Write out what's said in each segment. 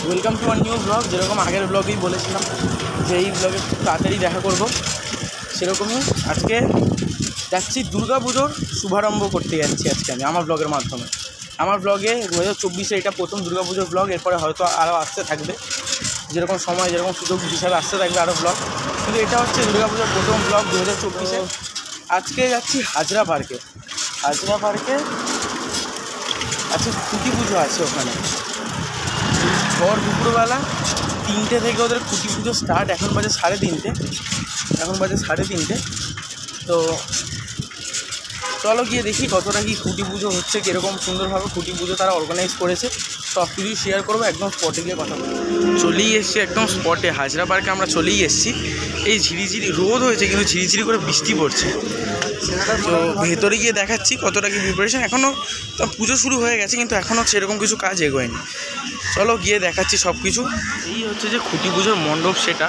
Welcome to our new blog. যেরকম আগের ব্লগেই বলেছিলাম যে এই ব্লগে খুব তাড়াতাড়ি দেখা করব, সেরকমই আজকে যাচ্ছি দুর্গাপুজোর শুভারম্ভ করতে যাচ্ছি আজকে আমি আমার ব্লগের মাধ্যমে। আমার ব্লগে 2024-এ এটা প্রথম দুর্গাপুজোর ব্লগ। এরপরে হয়তো আরও আসতে থাকবে, যেরকম সময় যেরকম সুযোগ হিসাবে আসতে থাকবে আরও ব্লগ, কিন্তু এটা হচ্ছে দুর্গাপুজোর প্রথম ব্লগ 2024-এ। আজকে যাচ্ছি হাজরা পার্কে। হাজরা পার্কে আজকে খুঁটি পুজো আছে ওখানে। ভোর দুপুরবেলা 3টে থেকে ওদের খুঁটি পুজো স্টার্ট। এখন বাজে 3:30। তো চলো গিয়ে দেখি কতটা কি খুঁটি পুজো হচ্ছে, কীরকম সুন্দরভাবে খুঁটি পুজো তারা অর্গানাইজ করেছে, সব কিছুই শেয়ার করবো। একদম স্পটে গিয়ে কথা বলবো। চলেই এসছি একদম স্পটে, হাজরা পার্কে আমরা চলেই এসছি। এই ঝিরিঝিরি রোদ হয়েছে কিন্তু ঝিরিঝিরি করে বৃষ্টি পড়ছে। তো ভেতরে গিয়ে দেখাচ্ছি কতটা কি প্রিপারেশন। এখনও তো পুজো শুরু হয়ে গেছে কিন্তু এখনও সেরকম কিছু কাজ এগোয়নি। চলো গিয়ে দেখাচ্ছি সব কিছু। এই হচ্ছে যে খুঁটি পুজোর মণ্ডপ, সেটা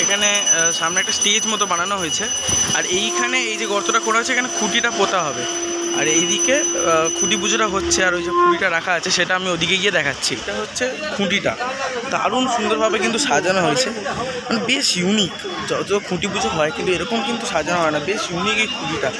এখানে সামনে একটা স্টেজ মতো বানানো হয়েছে। আর এইখানে এই যে গর্তটা করা হয়েছে, এখানে খুঁটিটা পোতা হবে। আর এইদিকে খুঁটি পুজোটা হচ্ছে, আর ওই যে খুঁটিটা রাখা আছে সেটা আমি ওদিকে গিয়ে দেখাচ্ছি। এটা হচ্ছে খুঁটিটা, দারুণ সুন্দরভাবে কিন্তু সাজানো হয়েছে, মানে বেশ ইউনিক। যত খুঁটি পুজো হয় কিন্তু এরকম কিন্তু সাজানো হয় না, বেশ ইউনিক এই খুঁটিটা।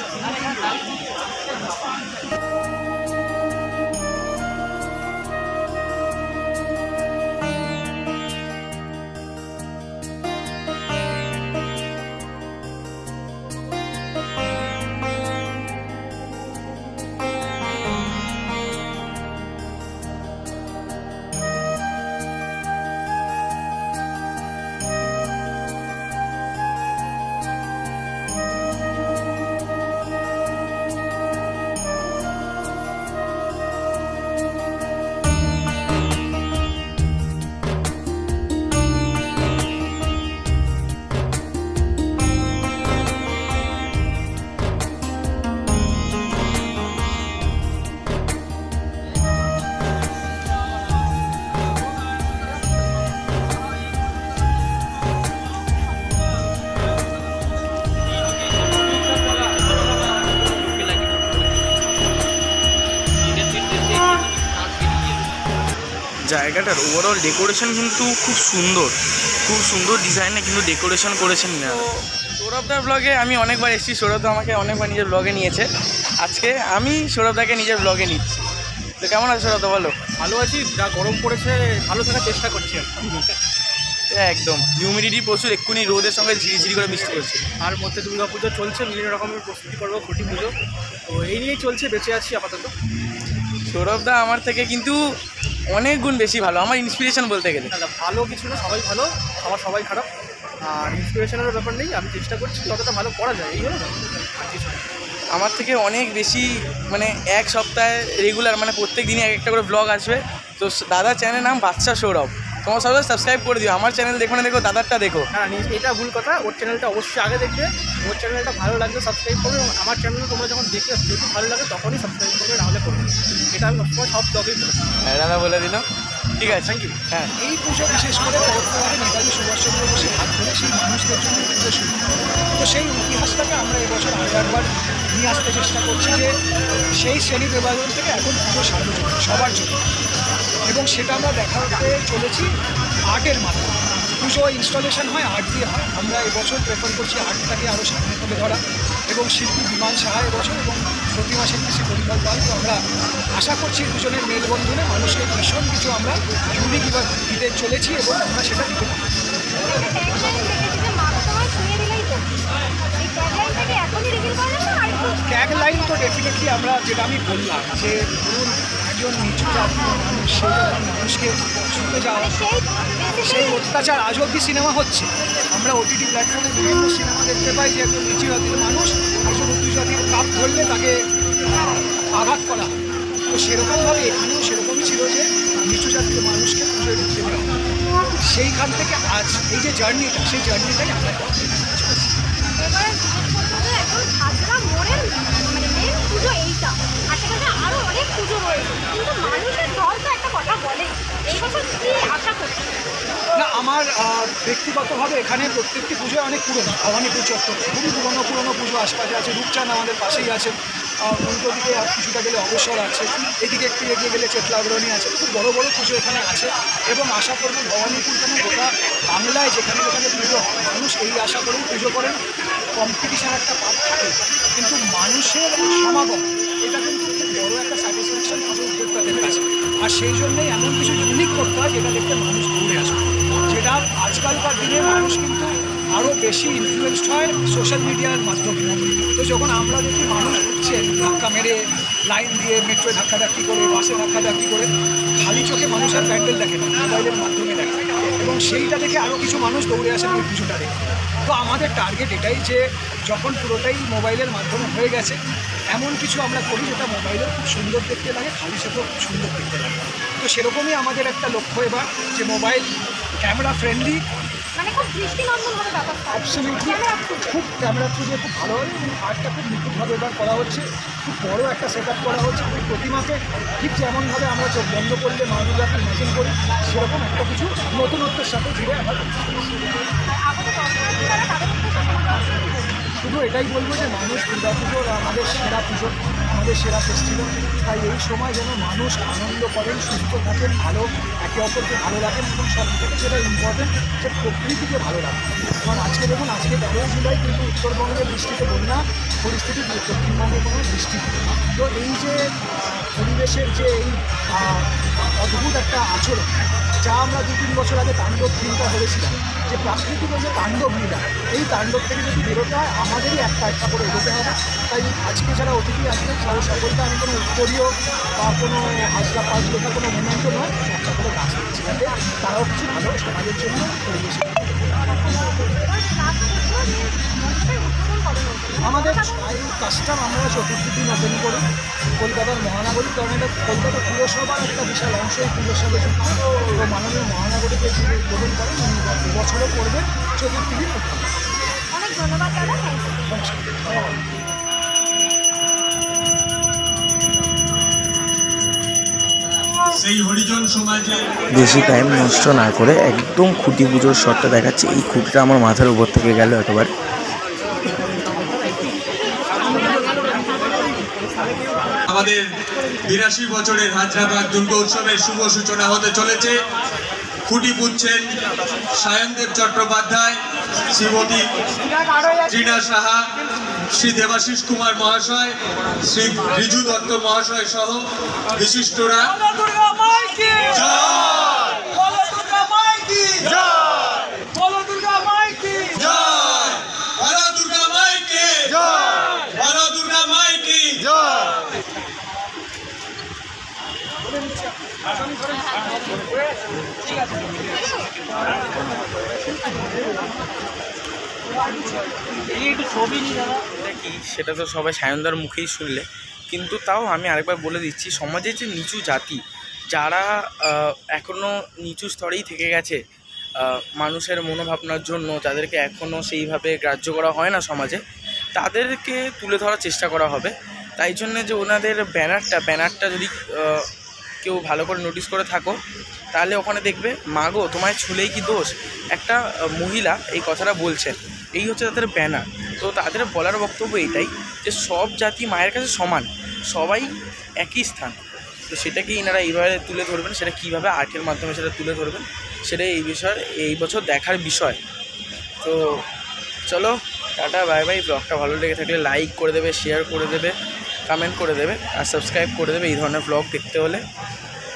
জায়গাটার ওভারঅল ডেকোরেশন কিন্তু খুব সুন্দর ডিজাইনে কিন্তু ডেকোরেশন করেছেন না। সৌরভদার ব্লগে আমি অনেকবার এসেছি, সৌরভদা আমাকে অনেকবার নিজের ব্লগে নিয়েছে। আজকে আমি সৌরভদাকে নিজের ব্লগে নিচ্ছি। তো কেমন আছে সৌরভদা? বলো। ভালো আছি, যা গরম পড়েছে ভালো থাকার চেষ্টা করছি। একদম হিউমিডিটি প্রচুর, এক্ষুনি রোদের সঙ্গে ঝিরিঝিরি করে বৃষ্টি করছে। আর মধ্যে দুর্গা পুজো চলছে, বিভিন্ন রকমের প্রস্তুতি করবো, খুঁটি পুজো, তো এই নিয়েই চলছে, বেঁচে আছি আপাতত। সৌরভদা আমার থেকে কিন্তু অনেক গুণ বেশি ভালো, আমার ইন্সপিরেশন বলতে গেলে। ভালো কিছু না, সবাই ভালো, সবাই খারাপ, আর ইন্সপিরেশনের ব্যাপার নেই। আমি চেষ্টা করছি যতটা ভালো করা যায়, এই হলো না, আর কিছু না। আমার থেকে অনেক বেশি, মানে এক সপ্তাহে রেগুলার, মানে প্রত্যেক দিনই এক একটা করে ব্লগ আসবে। তো দাদার চ্যানেলের নাম বাচ্চা সৌরভ, তোমার সবাই সাবস্ক্রাইব করে দিও। আমার চ্যানেল দেখো না দেখো, দাদারটা দেখো। হ্যাঁ, এটা ভুল কথা, ওর চ্যানেলটা অবশ্যই আগে দেখবে। ওর চ্যানেলটা ভালো লাগলে সাবস্ক্রাইব করবে, এবং আমার চ্যানেলে তোমরা যখন দেখবে যদি ভালো লাগে তখনই সাবস্ক্রাইব করবে, নাহলে করবে। এটা আমি সবসময় সব ব্লগেই বলি। হ্যাঁ, দাদা বলে দিল, ঠিক আছে, থ্যাংক ইউ। হ্যাঁ, এই পুজো বিশেষ করে পরবর্তীকালে নেতাজি সুভাষচন্দ্র বসুর হাত ধরে সেই মানুষদের জন্য পুজো শুরু। তো সেই ইতিহাসটাকে আমরা এবছর আরেকবার নিয়ে আসতে চেষ্টা করছি, যে সেই শ্রেণী বিভাজন থেকে এখন পুজো সার্বজনীন সবার জন্য, এবং সেটা আমরা দেখাতে চলেছি আর্টের মাধ্যমে। পুজো ইনস্টলেশন হয় আর্ট দিয়ে হয়। আমরা এবছর প্রেফার করছি আর্টটাকে আরও সামনে তুলে ধরা, এবং শিল্পী বিমান সাহা এবছর, এবং প্রতিমা শিল্পী শ্রী পরিমল পাল। তো আমরা আশা করছি দুজনের মেলবন্ধনে মানুষকে ভীষণ কিছু আমরা ইউনিক দিতে চলেছি, এবং আমরা সেটা দিতে পারি। ট্যাগলাইন তো ডেফিনেটলি আমরা, যেটা আমি বললাম, যে ধরুন একজন নিচু জাতির মানুষ, সেই মানুষকে ছুটে যাওয়া, সেই অত্যাচার আজ অব্দি সিনেমা হচ্ছে। আমরা ওটিটি প্ল্যাটফর্মে বিভিন্ন সিনেমা দেখতে পাই যে একজন নিচু জাতির মানুষ একজন উঁচু জাতির কাপ ধরলে তাকে আঘাত করা হয়। তো সেরকমভাবে এখানেও সেরকমই ছিল, যে নিচু জাতির মানুষকে পুজোয় ঢুকতে দেওয়া। সেইখান থেকে আজ এই যে জার্নিটা, সেই জার্নিটাই আমরা পুজো এইটা, আশেপাশে আরো অনেক পুজো রয়েছে, কিন্তু মানুষের দল তো একটা কথা বলে, এই বছর কি আশা করছি না। আমার ব্যক্তিগতভাবে এখানে প্রত্যেকটি পুজোয় অনেক পুরনো, ভবানীপুর চত্বর খুবই পুরনো পুজো আশপাশে আছে। রূপচাঁদ আমাদের পাশেই আছে, উল্টো দিকে আর কিছুটা গেলে অবসর আছে, এদিকে একটু এগিয়ে গেলে চেতলাগ্রহণী আছে। খুব বড় বড় পুজো এখানে আছে এবং আশা করবো ভবানীপুর কেন গোটা বাংলায় যেখানে যেখানে পুজো হয় মানুষ এই আশা করেই পুজো করেন। কম্পিটিশান একটা পার্ট থাকে, কিন্তু মানুষের সমাগম এটা কিন্তু খুব বড় একটা স্যাটিসফ্যাকশন পুজো উদ্যোক্তাদের কাছে। আর সেই জন্যই এমন কিছু ইউনিক করতে হয় যেটা দেখতে মানুষ দৌড়ে আসবে, যেটা আজকালকার দিনে মানুষ কিন্তু আরও বেশি ইনফ্লুয়েসড হয় সোশ্যাল মিডিয়ার মাধ্যমে। তো যখন আমরা দেখি মানুষ উঠছে ধাক্কা মেরে, লাইন দিয়ে, মেট্রোয় ধাক্কাধাক্কি করে, বাসে ধাক্কাধাক্কি করে, খালি চোখে মানুষের প্যান্ডেল দেখে না, মোবাইলের মাধ্যমে দেখে, এবং সেইটা দেখে আরও কিছু মানুষ দৌড়ে আসেন ওই পুজোটা দেখে। তো আমাদের টার্গেট এটাই যে যখন পুরোটাই মোবাইলের মাধ্যমে হয়ে গেছে, এমন কিছু আমরা করি যেটা মোবাইলেও খুব সুন্দর দেখতে লাগে, খালি চোখেও খুব সুন্দর দেখতে লাগে। তো সেরকমই আমাদের একটা লক্ষ্য এবার, যে মোবাইল ক্যামেরা ফ্রেন্ডলি, মানে খুব দৃষ্টিনন্দন হবে ব্যাপারটা। অ্যাবসলিউটলি খুব ক্যামেরা থ্রুতে খুব ভালো হয় এবং আর্টটা খুব নিখুঁতভাবে এবার করা হচ্ছে। খুব বড় একটা সেট আপ করা হচ্ছে। ওই প্রতিমাকে ঠিক যেমনভাবে আমরা চোখ বন্ধ করলে মা দুর্গাকে ইমাজিন করি, সেরকম একটা কিছু নতুনত্বের সাথে ঘিরে আমরা শুধু এটাই বলবো যে মানুষ দুর্গা পুজো আমাদের সেরা পুজো, আমাদের সেরা ফেস্টিভ্যাল। তাই এই সময় যেন মানুষ আনন্দ করেন, সুস্থ থাকেন, ভালো একে অপরকে ভালো রাখেন, এবং সব থেকে যেটা ইম্পর্টেন্ট যে প্রকৃতিকে ভালো রাখেন। কারণ আজকে দেখুন, আজকে 13 জুলাই, কিন্তু উত্তরবঙ্গের বৃষ্টিতে বন্যা পরিস্থিতি, দক্ষিণবঙ্গে কোনো বৃষ্টি নেই। তো এই যে পরিবেশের যে এই অদ্ভুত একটা আচরণ, যা আমরা 2-3 বছর আগে তাণ্ডব চিন্তা করেছিলাম, যে প্রাকৃতিক যে তাণ্ডব লীলা, এই তাণ্ডব থেকে যদি বেরোতে হয় আমাদেরই একটা একটা করে এগোতে হবে। তাই আজকে যারা অতিথি আসবেন তারা সকলকে আমি কোনো উত্তরীয় বা কোনো হাজরা পাশ লেখা কোনো মোমেন্টও নয়, একটা করে গাছ দিচ্ছি, যাতে তারাও কিছু ভালো সমাজের জন্য পরিবেশ। আমাদের এই কাজটা আমরা চতুর্থ দিন ওপেন করি কলকাতার মহানগরী, কারণ এটা কলকাতা পুরসভার একটা বিশাল অংশ এই পুজোর সাথে যুক্ত। তো মাননীয় মহানগরীকে উদ্বোধন করেন, বছরে করবেন চতুর্থ দিন। অনেক ধন্যবাদ দাদা, সেই হরিজন সমাজের বেশি টাইম নষ্ট না করে একদম খুঁটি পুজোর শটটা দেখাচ্ছে। এই খুঁটিটা আমার মাথার উপর থেকে গেল একেবারে। আমাদের 82 বছরের হাজরাবাদ দুর্গা উৎসবের শুভ সূচনা হতে চলেছে। খুঁটি পুঁতছেন সায়নদেব চট্টোপাধ্যায়, শ্রীমতী ত্রিনা সাহা, শ্রী দেবাশিস কুমার মহাশয়, শ্রী রিজু দত্ত মহাশয় সহ বিশিষ্টরা। কি সেটা তো সবাই সায়নদার মুখেই শুনলে, কিন্তু তাও আমি আরেকবার বলে দিচ্ছি, সমাজের যে নিচু জাতি, যারা এখনও নিচু স্তরেই থেকে গেছে মানুষের মনোভাবনার জন্য, যাদেরকে এখনও সেইভাবে গ্রাহ্য করা হয় না সমাজে, তাদেরকে তুলে ধরার চেষ্টা করা হবে। তাই জন্যে যে ওনাদের ব্যানারটা যদি কেউ ভালো করে নোটিস করে থাকো, তাহলে ওখানে দেখবে মা গো তোমায় ছুলেই কি দোষ, একটা মহিলা এই কথাটা বলছেন, এই হচ্ছে তাদের ব্যানার। তো তাদের বলার বক্তব্য এইটাই যে সব জাতি মায়ের কাছে সমান, সবাই একই স্থান। তো সেটাকে এনারা এইভাবে তুলে ধরবেন, সেটা কীভাবে আর্টের মাধ্যমে সেটা তুলে ধরবেন, সেটা এই বছর দেখার বিষয়। তো চলো টাটা, বাই বাই। ব্লগটা ভালো লেগে থাকলে লাইক করে দেবে, শেয়ার করে দেবে, কমেন্ট করে দেবে, আর সাবস্ক্রাইব করে দেবে এই ধরনের ব্লগ দেখতে হলে।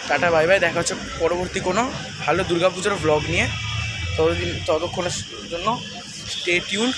Tata, bye bye. দেখা হচ্ছে পরবর্তী কোনো ভালো দুর্গাপুজোর ব্লগ নিয়ে। ততক্ষণের জন্য স্টে টিউনড।